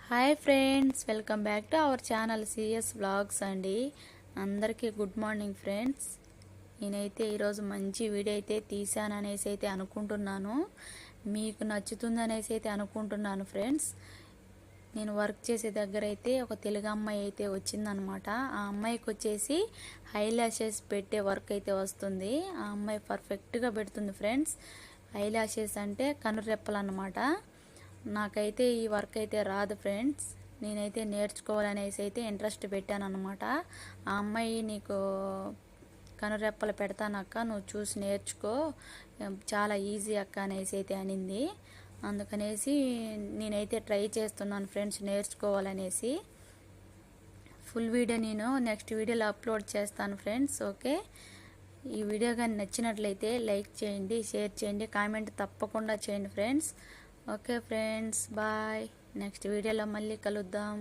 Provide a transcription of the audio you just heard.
Hi friends, welcome back to our channel CS vlogs అండి. అందరికీ good morning friends. నేనైతే ఈరోజు మంచి వీడియో అయితే తీసాననేసి అయితే అనుకుంటున్నాను. మీకు నచ్చుతుందనేసి అయితే అనుకుంటున్నాను ఫ్రెండ్స్. నేను వర్క్ చేసే దగ్గర అయితే ఒక తెలుగు అమ్మాయి అయితే వచ్చిందనమాట. ఆ అమ్మాయికి వచ్చేసి హై ల్యాషెస్ పెట్టే వర్క్ అయితే వస్తుంది. ఆ అమ్మాయి పర్ఫెక్ట్గా పెడుతుంది ఫ్రెండ్స్. హై ల్యాషెస్ అంటే కనురెప్పలు అన్నమాట. నాకైతే ఈ వర్క్ అయితే రాదు ఫ్రెండ్స్. నేనైతే నేర్చుకోవాలనేసి అయితే ఇంట్రెస్ట్ పెట్టాను అనమాట. ఆ అమ్మాయి నీకు కనురెప్పలు పెడతానక్క, నువ్వు చూసి నేర్చుకో, చాలా ఈజీ అక్క అనేసి అయితే అనింది. అందుకనేసి నేనైతే ట్రై చేస్తున్నాను ఫ్రెండ్స్ నేర్చుకోవాలనేసి. ఫుల్ వీడియో నేను నెక్స్ట్ వీడియోలో అప్లోడ్ చేస్తాను ఫ్రెండ్స్. ఓకే, ఈ వీడియో కానీ నచ్చినట్లయితే లైక్ చేయండి, షేర్ చేయండి, కామెంట్ తప్పకుండా చేయండి friends. Okay friends, bye. Next వీడియోలో మళ్ళీ కలుద్దాం.